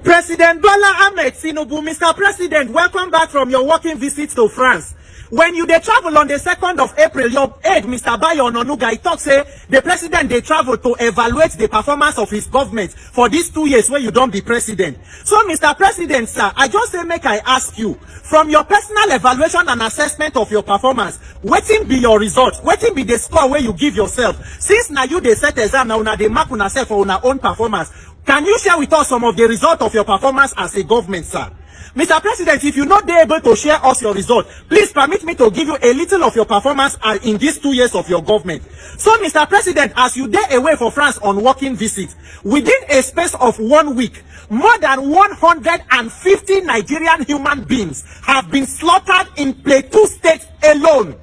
President Bola Ahmed Tinubu, Mr. President, welcome back from your working visit to France. When you dey travel on the 2nd of April, your aide, Mr. Bayo Ononuga, talk say the president dey travel to evaluate the performance of his government for these 2 years where you don't be president. So, Mr. President, sir, I just say make I ask you, from your personal evaluation and assessment of your performance, wetin be your result? Wetin be the score where you give yourself? Since now you dey set exam, now una dey mark una self for una own performance. Can you share with us some of the result of your performance as a government, sir? Mr. President, if you're not able to share us your result, please permit me to give you a little of your performance in these 2 years of your government. So, Mr. President, as you dey away for France on working visit, within a space of 1 week, more than 150 Nigerian human beings have been slaughtered in Plateau State alone.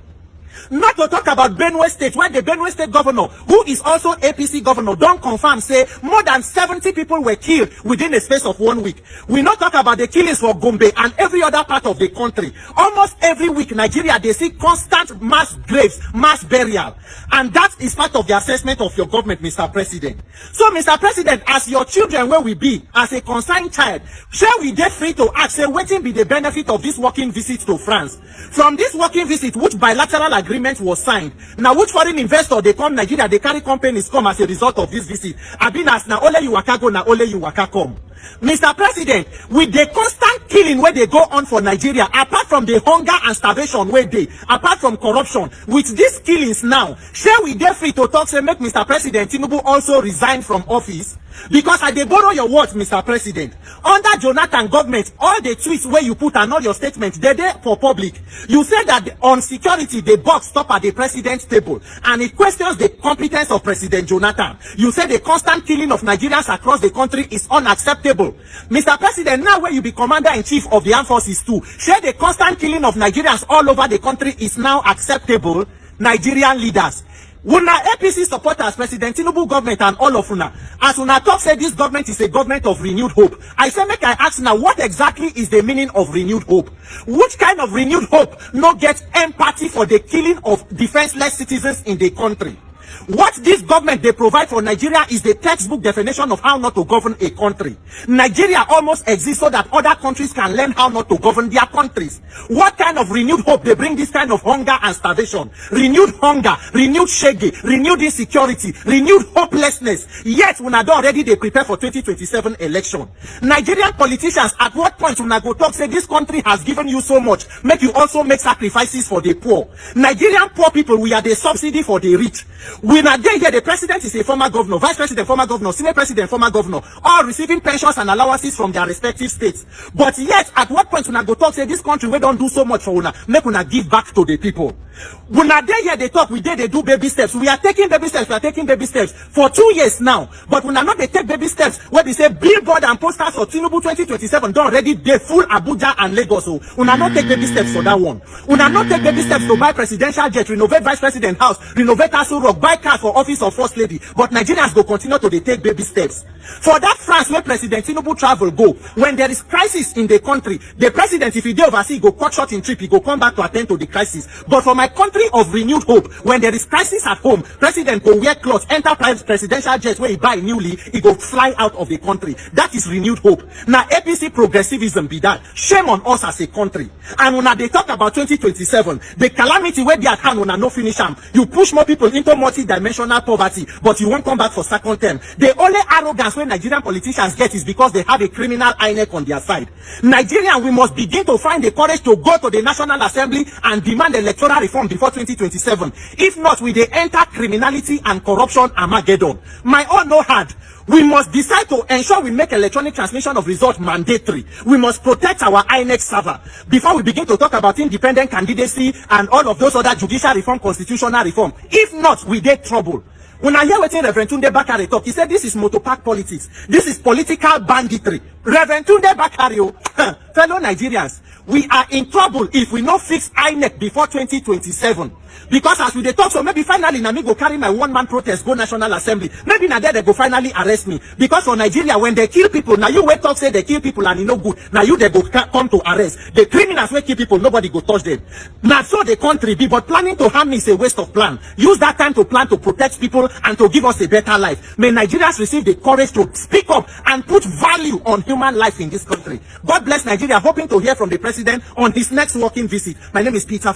Not to talk about Benue State, where the Benue State governor, who is also APC governor, don't confirm, say more than 70 people were killed within a space of 1 week. We not talk about the killings for Gombe and every other part of the country. Almost every week, Nigeria, they see constant mass graves, mass burial. And that is part of the assessment of your government, Mr. President. So, Mr. President, as your children, where we be, as a concerned child, shall we get free to ask, say, what will be the benefit of this working visit to France? From this working visit, which bilateral agreement was signed, now which foreign investor they come Nigeria, they carry companies come as a result of this visit? I've been asked, now only you waka go, now only you waka come. Mr. President, with the constant killing where they go on for Nigeria, apart from the hunger and starvation where they, apart from corruption, with these killings now, shall we get free to talk, say, make Mr. President Tinubu also resign from office? Because I dey borrow your words, Mr. President. Under Jonathan government, all the tweets where you put and all your statements, they're there for public. You said that on security, the box stop at the president's table, and it questions the competence of President Jonathan. You said the constant killing of Nigerians across the country is unacceptable. Mr. President, now where you be commander-in-chief of the armed forces too, share the constant killing of Nigerians all over the country is now acceptable. Nigerian leaders, una APC supporters, President Tinubu government and all of una, as una talk say this government is a government of renewed hope. I say make I ask now, what exactly is the meaning of renewed hope? Which kind of renewed hope no get empathy for the killing of defenseless citizens in the country? What this government they provide for Nigeria is the textbook definition of how not to govern a country. Nigeria almost exists so that other countries can learn how not to govern their countries. What kind of renewed hope they bring this kind of hunger and starvation? Renewed hunger, renewed shege, renewed insecurity, renewed hopelessness. Yet, when already they prepare for 2027 election. Nigerian politicians, at what point when I go talk, say this country has given you so much, make you also make sacrifices for the poor. Nigerian poor people, we are the subsidy for the rich. We are there here, the president is a former governor, vice president, former governor, senior president, former governor, all receiving pensions and allowances from their respective states. But yet, at what point when I go talk, say this country, we don't do so much for una, make una give back to the people. When are there here, they talk, we there, they do baby steps. We are taking baby steps, we are taking baby steps for 2 years now. But when are not they take baby steps, where they say billboard and posters for Tinubu 2027 done already, they full Abuja and Lagos. So, when are not take baby steps for that one. When are not take baby steps to buy presidential jet, renovate vice president house, renovate Aso Rock, buy cars for office of first lady. But Nigerians go continue to they take baby steps. For that France where President Tinubu travel go, when there is crisis in the country, the president, if he dey overseas, go cut short in trip, he go come back to attend to the crisis. But for my country of renewed hope, when there is crisis at home, president go wear clothes, enter presidential jet where he buy newly, he go fly out of the country. That is renewed hope. Now APC progressivism be that. Shame on us as a country. And when they talk about 2027, the calamity where they at hand when no finish them, you push more people into multi-dimensional poverty, but you won't come back for second term. The only arrogance when Nigerian politicians get is because they have a criminal INEC on their side. Nigerian, we must begin to find the courage to go to the National Assembly and demand electoral reform before 2027. If not, we they enter criminality and corruption Armageddon. My own no hard. We must decide to ensure we make electronic transmission of results mandatory. We must protect our INEC server before we begin to talk about independent candidacy and all of those other judicial reform, constitutional reform. If not, we get trouble. When I hear what Reverend Tunde Bakare talk, he said this is motopark politics. This is political banditry. Reverend Tunde Bakare, fellow Nigerians, we are in trouble if we not fix INEC before 2027. Because as we dey talk, so maybe finally na me go carry my one-man protest go National Assembly. Maybe na there they go finally arrest me. Because for Nigeria, when they kill people, now you wait talk say they kill people and e no good. Now you they go come to arrest. The criminals wey kill people, nobody go touch them. Now so the country be, but planning to harm me is a waste of plan. Use that time to plan to protect people and to give us a better life. May Nigerians receive the courage to speak up and put value on human life in this country. God bless Nigeria. Hoping to hear from the president on his next working visit. My name is Peter.